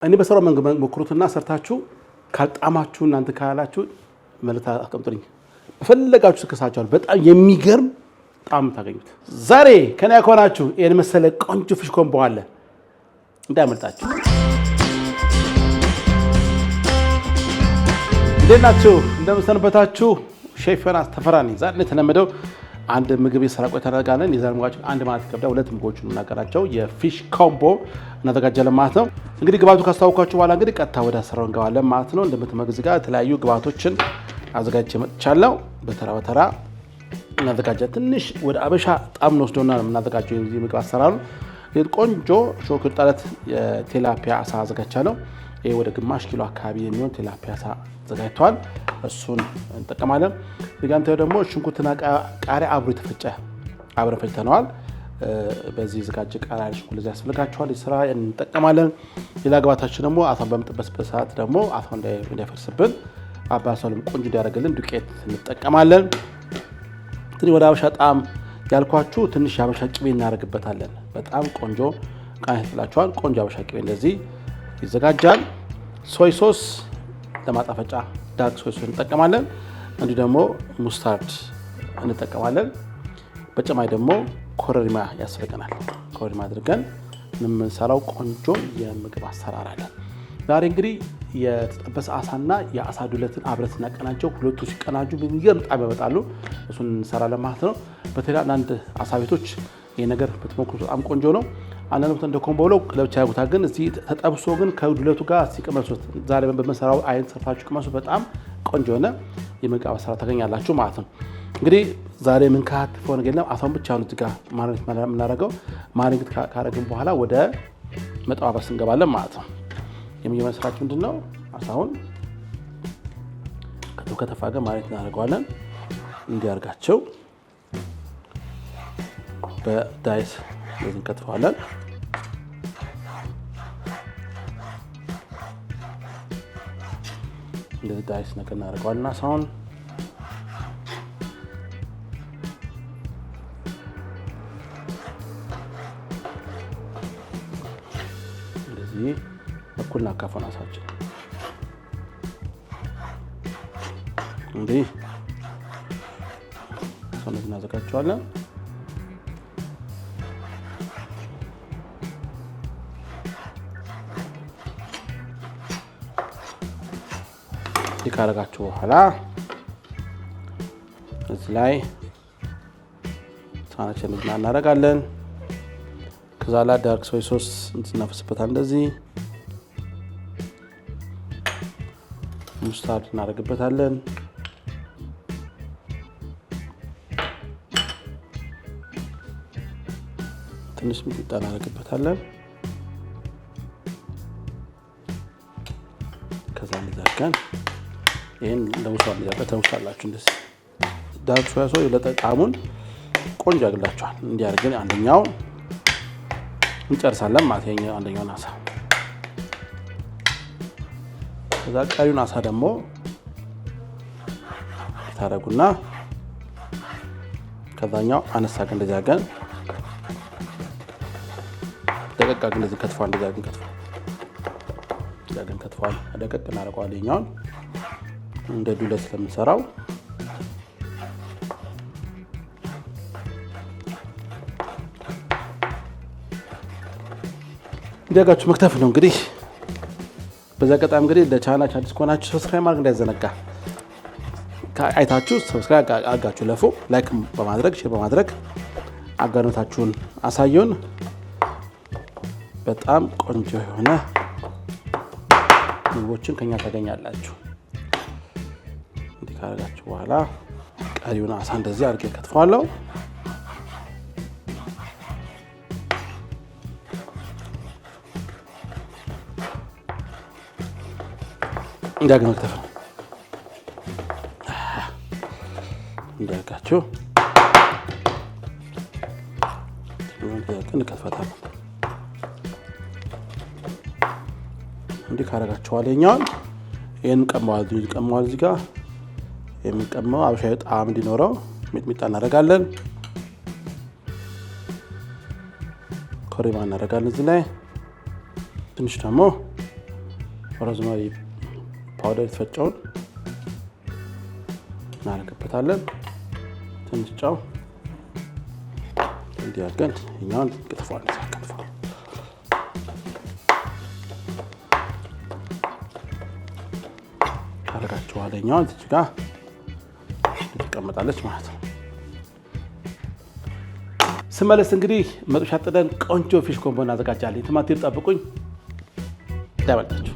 እኔ በሰራው መንገድ ሞክሩትና ሰርታችሁ ካልጣማችሁ እናንተ ካላችሁ መልእክት አስቀምጡልኝ። ፈለጋችሁ ስከሳችኋል። በጣም የሚገርም ጣም ታገኙት። ዛሬ ከኔ ያኮናችሁ ይሄን መሰለ ቆንጆ ፊሽ ኮምቦ አለ እንዳያመልጣችሁ። እንዴት ናችሁ? እንደምሰነበታችሁ። ሼፍ ዮናስ ተፈራ ነኝ። ዛሬ የተለመደው አንድ ምግብ የሰራ ቆይታ እናደርጋለን። የዛሬ ምግባችን አንድ ማለት ይከብዳል። ሁለት ምግቦችን እናቀራቸው የፊሽ ኮምቦ እናዘጋጃለን ማለት ነው። እንግዲህ ግብአቱ ካስተዋወቅኳችሁ በኋላ እንግዲህ ቀጥታ ወደ አሰራሩ እንገባለን ማለት ነው። እንደምትመገዙ ጋር የተለያዩ ግብአቶችን አዘጋጅቼ መጥቻለሁ። በተራ በተራ እናዘጋጃ። ትንሽ ወደ አበሻ ጣም ነው ወስዶና እናዘጋጀው የዚህ ምግብ አሰራሩ። ቆንጆ ሾርት ጣለት የቴላፒያ አሳ አዘጋጅቻለሁ። ይሄ ወደ ግማሽ ኪሎ አካባቢ የሚሆን ቴላፒያ አሳ ዘጋጅቷል። እሱን እንጠቀማለን። ሊጋንታው ደግሞ ሽንኩርትና ቃሪያ አብሮ የተፈጨ አብረን ፈጭተነዋል። በዚህ ዘጋጀ ቃሪያ ሽንኩርት ያስፈልጋቸዋል። ስራ እንጠቀማለን። ሌላ ግብአታችን ደግሞ አሳን በምንጠበስበት ሰዓት ደግሞ አሳው እንዳይፈርስብን አባሳሉም ቆንጆ እንዲያደርግልን ዱቄት እንጠቀማለን። ትንሽ ወደ አበሻ ጣም ያልኳችሁ ትንሽ አበሻ ቅቤ እናደርግበታለን። በጣም ቆንጆ ቃሪያ ይጥላችኋል። ቆንጆ አበሻ ቅቤ እንደዚህ ይዘጋጃል። ሶይ ሶስ ለማጣፈጫ ዳርክ ሶይ ሶስ እንጠቀማለን። እንዲሁ ደግሞ ሙስታርድ እንጠቀማለን። በጨማይ ደግሞ ኮረሪማ ያስፈልገናል። ኮረሪማ አድርገን የምንሰራው ቆንጆ የምግብ አሰራር አለ። ዛሬ እንግዲህ የተጠበሰ አሳና የአሳ ዱለትን አብረን እናቀናቸው። ሁለቱ ሲቀናጁ የሚገርም ጣዕም ያመጣሉ። እሱን እንሰራለን ማለት ነው። በተለይ አንዳንድ አሳ ቤቶች ይሄ ነገር ብትሞክሩ በጣም ቆንጆ ነው። አንዳንድ ቦታ እንደ ኮምቦ ብለው ለብቻ ያደርጉታል። ግን እዚህ ተጠብሶ ግን ከዱለቱ ጋር ሲቀመሱት ዛሬ በመሰራው አይነት ሰርታችሁ ቀመሱ። በጣም ቆንጆ የሆነ የምግብ አሰራር ታገኛላችሁ ማለት ነው። እንግዲህ ዛሬ ምን ካትፈው ነገር የለም። አሳውን ብቻ ነው እዚህ ጋር ማሪኔት የምናደርገው። ማሪኔት ካደረግን በኋላ ወደ መጠባበስ እንገባለን ማለት ነው። የመጀመሪያ ስራችን ምንድን ነው? አሳውን ከተፋ ጋር ማሪኔት እናደርገዋለን። እንዲያርጋቸው በዳይስ እንደዚህ እንከትፈዋለን። እንደዚህ ዳይስ ነገር እናደርገዋለን። አሳውን እንደዚህ እኩል እናካፈን። አሳችን እንዲህ ሰውነት እናዘጋጀዋለን። ካረጋችሁ በኋላ እዚህ ላይ ሳናችን እናደርጋለን። ከዛ ላይ ዳርክ ሶይ ሶስ እናፈስበታለን። እንደዚህ ሙስታርድ እናደርግበታለን። ትንሽ ሚጥሚጣ እናደርግበታለን። ከዛ እንዲዛጋን ይሄን ለውሳው ተውሳላችሁ። እንደዚህ ዳርክ ሶያ ሶስ ለጣዕሙን ቆንጆ ያግላችኋል። እንዲያርገን አንደኛው እንጨርሳለን ማለት ነው። አንደኛውን አሳ ከዛ ቀሪውን አሳ ደግሞ ታረጉና ከዛኛው አነሳገ እንደዚህ አገን ደቀቅ አገን እንደዚህ ከትፏል። እንደዚህ አገን ከትፏል። ደቀቅ እናደርገዋለን። ይሄኛውን እንደ ዱለት ስለምንሰራው እንዲያጋችሁ መክተፍ ነው። እንግዲህ በዛ ቀጣም እንግዲህ ለቻናላችን አዲስ ከሆናችሁ ሰብስክራይብ ማድረግ እንዳይዘነጋ። አይታችሁ ሰብስክራይብ አድርጋችሁ ለፉ። ላይክ በማድረግ ሼር በማድረግ አጋርነታችሁን አሳዩን። በጣም ቆንጆ የሆነ ምግቦችን ከኛ ታገኛላችሁ። ካረጋችሁ በኋላ ቀሪውን አሳ እንደዚህ አድርጌ ከትፈዋለሁ። እንዲያገኝ መክተፍ ነው። እንዲያጋችሁ እንከትፈታለን። እንዲህ ካረጋችኋል የኛውን ይሄን ቀመዋል እዚህ ጋር የሚቀመው አብሻይ ጣዕም እንዲኖረው ሚጥሚጣ እናደርጋለን። ኮረሪማ እናደርጋለን። እዚህ ላይ ትንሽ ደግሞ ሮዝመሪ ፓውደር የተፈጨውን እናደርግበታለን። ትንሽ ጨው እንዲያገን እኛውን ክትፏል ተከትፏል። አረጋችኋለሁ እኛውን እዚህ ጋር ትቀመጣለች ማለት ነው። ስመለስ እንግዲህ መጥበሻ ጥደን ቆንጆ ፊሽ ኮምቦ እናዘጋጃለን። ቲማቲም ጠብቁኝ እንዳይበልጣችሁ።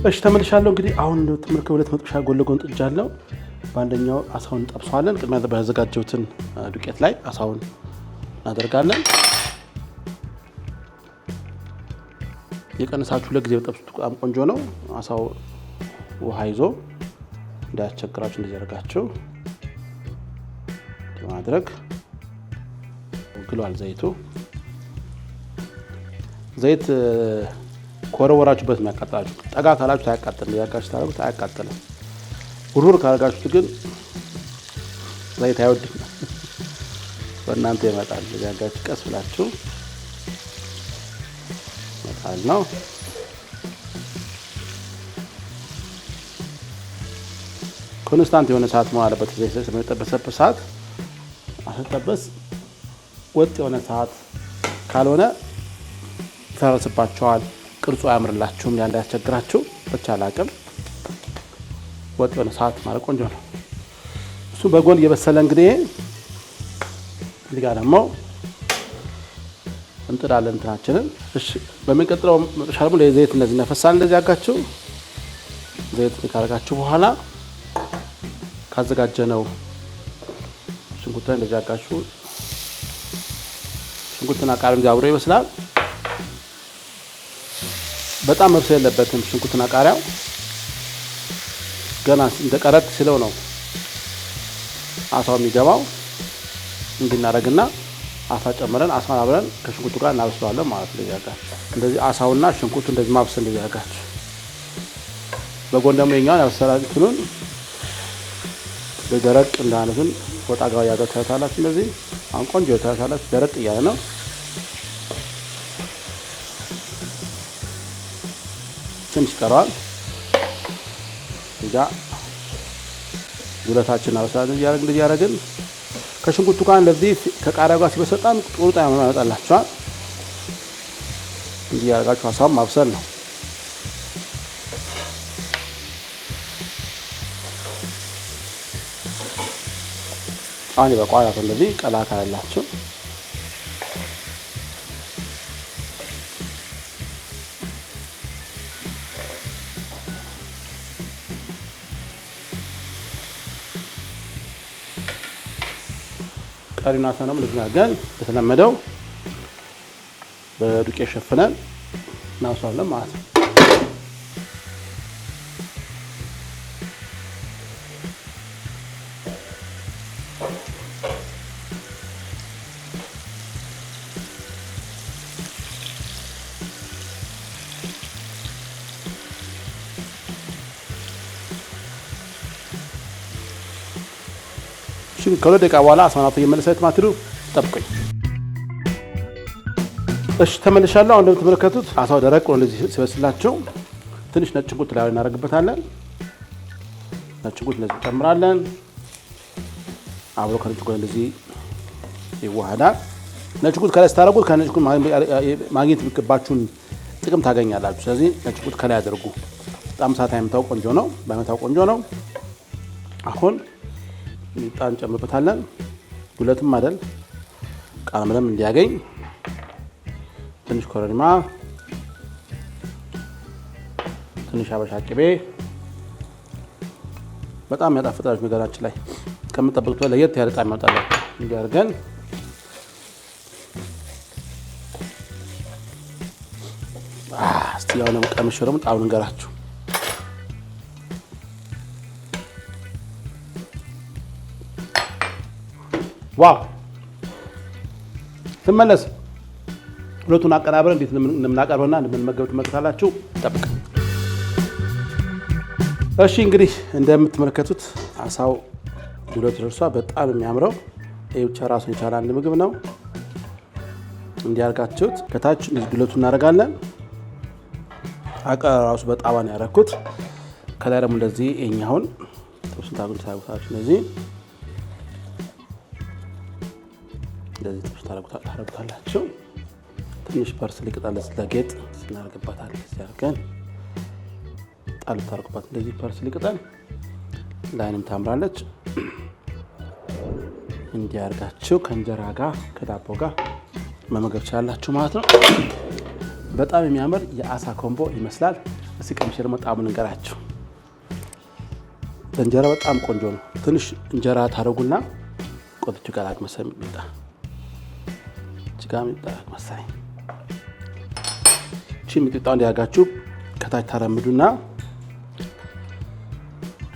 እሺ ተመልሻለሁ። እንግዲህ አሁን ተመልከው ሁለት መጥበሻ ጎን ለጎን ጥጃለሁ። በአንደኛው አሳውን እንጠብሰዋለን። ቅድሚያ ባዘጋጀሁትን ዱቄት ላይ አሳውን እናደርጋለን። የቀነሳችሁ ለጊዜ በጠብሱት በጣም ቆንጆ ነው። አሳው ውሃ ይዞ እንዳያስቸግራችሁ እንደዚህ አድርጋችሁ ማድረግ። ግሏል ዘይቱ። ዘይት ኮረወራችሁበት የሚያቃጥላችሁ፣ ጠጋ ካላችሁ አያቃጥልም። ያጋችሁ ታረጉት አያቃጥልም። ውርውር ካረጋችሁት ግን ዘይት አይወድም፣ በእናንተ ይመጣል። ያጋችሁ ቀስ ብላችሁ መጣል ነው። ኮንስታንት የሆነ ሰዓት መሆን አለበት። ዘይት ስለሚጠበስበት ሰዓት አስጠበስ ወጥ የሆነ ሰዓት ካልሆነ ይፈረስባቸዋል፣ ቅርጹ አያምርላችሁም። ያ እንዳያስቸግራችሁ በቻለ አቅም ወጥ የሆነ ሰዓት ማለት ቆንጆ ነው። እሱ በጎን እየበሰለ እንግዲህ እዚህ ጋር ደግሞ እንጥዳለን እንትናችንን። እሺ በሚቀጥለው መጥበሻ ደግሞ ለዘይት እንደዚህ ነፈሳለን። እንደዚህ አጋችሁ ዘይት ካረጋችሁ በኋላ ካዘጋጀነው ሽንኩርት ላይ እንደዚህ አጋችሁ ሽንኩርትና ቃሪያ አብሮ ይበስላል። በጣም መብሰል የለበትም። ሽንኩርትና ቃሪያው ገና እንደ ቀረጥ ሲለው ነው አሳው የሚገባው። እንድናረግና አሳ ጨምረን አሳውን አብረን ከሽንኩርቱ ጋር እናበስለዋለን ማለት ነው። እንደዚህ አሳውና ሽንኩርቱ እንደዚህ ማብሰል እንደዚህ አድርጋችሁ በጎን ደግሞ የኛውን ያበሰላችሁን በደረቅ እንዳነቱን ወጣ ጋር ያደርጋታላችሁ። እንደዚህ አሁን ቆንጆ ታታላችሁ። ደረቅ እያለ ነው። ትንሽ ቀረዋል። እዛ ዱለታችን አበስላለን እንደዚህ ያደረግን ከሽንኩርቱ ጋር እንደዚህ ከቃሪያው ጋር ሲበሰጣን ጥሩ ጣዕም ያመጣላችኋል። እንዲህ ያደርጋችሁ አሳውን ማብሰል ነው። አሁን በቋያ እንደዚህ ቀላ ካላላችሁ ቀሪና ሰነም ልዝናገን በተለመደው በዱቄት ሸፍነን እናውሳለን ማለት ነው። ከሁለት ደቂቃ በኋላ አሳናቱ እየመለሰ ቲማቲሙ ጠብቁኝ። እሺ ተመልሻለሁ። አሁን እንደምትመለከቱት አሳው ደረቅ ነው። እንደዚህ ሲበስላቸው ትንሽ ነጭ ሽንኩርት ላይ እናደርግበታለን። ነጭ ሽንኩርት እንደዚህ እንጨምራለን። አብሮ ከነጭ ሽንኩርት እንደዚህ ይዋሃዳል። ነጭ ሽንኩርት ከላይ ስታደርጉት ከነጭ ሽንኩርት ማግኘት የሚገባችሁን ጥቅም ታገኛላችሁ። ስለዚህ ነጭ ሽንኩርት ከላይ አድርጉ። በጣም ሳታ የምታው ቆንጆ ነው። በመታው ቆንጆ ነው። አሁን ሚጣን ጨምርበታለን። ሁለቱም አይደል ቃልምለም እንዲያገኝ ትንሽ ኮረሪማ፣ ትንሽ አበሻ ቅቤ በጣም ያጣፍጣችሁ ነገራችን ላይ ከምትጠብቁት ለየት ያለ ጣዕም ያመጣል። እንዲያርገን እስቲ ያው ነው ቀምሽሩም ጣውን እንገራችሁ። ዋው ስመለስ ሁለቱን አቀናብረን እንዴት እንደምናቀርበውና እንደምንመገብ ትመለከታላችሁ። ጠብቅ። እሺ እንግዲህ እንደምትመለከቱት አሳው ዱለት ደርሷል። በጣም የሚያምረው ይሄ ብቻ ራሱን የቻለ አንድ ምግብ ነው። እንዲያርጋችሁት ከታች ዱለቱን እናደርጋለን። አቀራራሱ በጣም ነው ያረኩት። ከላይ ደግሞ እንደዚህ እኛውን ጥብሱን ታጉታላችሁ። እንደዚህ ጥብስ ታረጉታላችሁ። ትንሽ ፐርስሊ ቅጠል ለጌጥ እናደርግባታለን። እዚህ አድርገን ጣል ታርጉባት። እንደዚህ ፐርስሊ ቅጠል ለዓይንም ታምራለች። እንዲያርጋችሁ ከእንጀራ ጋር ከዳቦ ጋር መመገብ ትችላላችሁ ማለት ነው። በጣም የሚያምር የአሳ ኮምቦ ይመስላል። እስኪ ቀምሼ ደግሞ ጣዕሙን እንገራችሁ። በእንጀራ በጣም ቆንጆ ነው። ትንሽ እንጀራ ታደርጉና ቆጥቹ ጋር አቅመሰም ይጣ ጭጋም ይጣ አቅመሳይ እቺ ሚጥጣው እንዲያጋችሁ ከታች ታረምዱና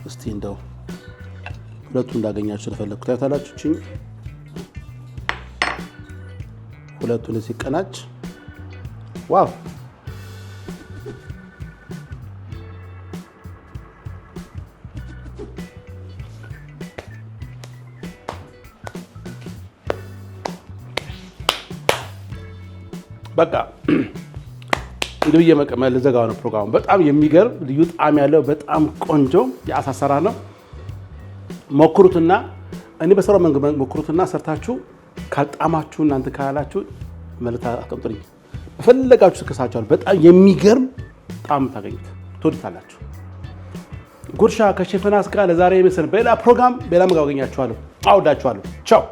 እስቲ እንደው ሁለቱ እንዳገኛችሁ ስለፈለኩት ታያታላችሁ። እቺ ሁለቱ ለሲቀናጭ ዋው በቃ እንግዲህ የመቀመል ዘጋው ነው ፕሮግራሙ። በጣም የሚገርም ልዩ ጣዕም ያለው በጣም ቆንጆ የአሳ አሰራር ነው። ሞክሩትና እኔ በሰራው መንገድ ሞክሩትና ሰርታችሁ ካልጣማችሁ እናንተ ካላችሁ መልእክት አስቀምጡልኝ። በፈለጋችሁ ስከሳችኋለሁ። በጣም የሚገርም ጣዕም ታገኙት ትወዱታላችሁ። ጉርሻ ከሼፍ ዮናስ ጋር ለዛሬ ምስል በሌላ ፕሮግራም በሌላ መጋገኛችኋለሁ። አውዳችኋለሁ። ቻው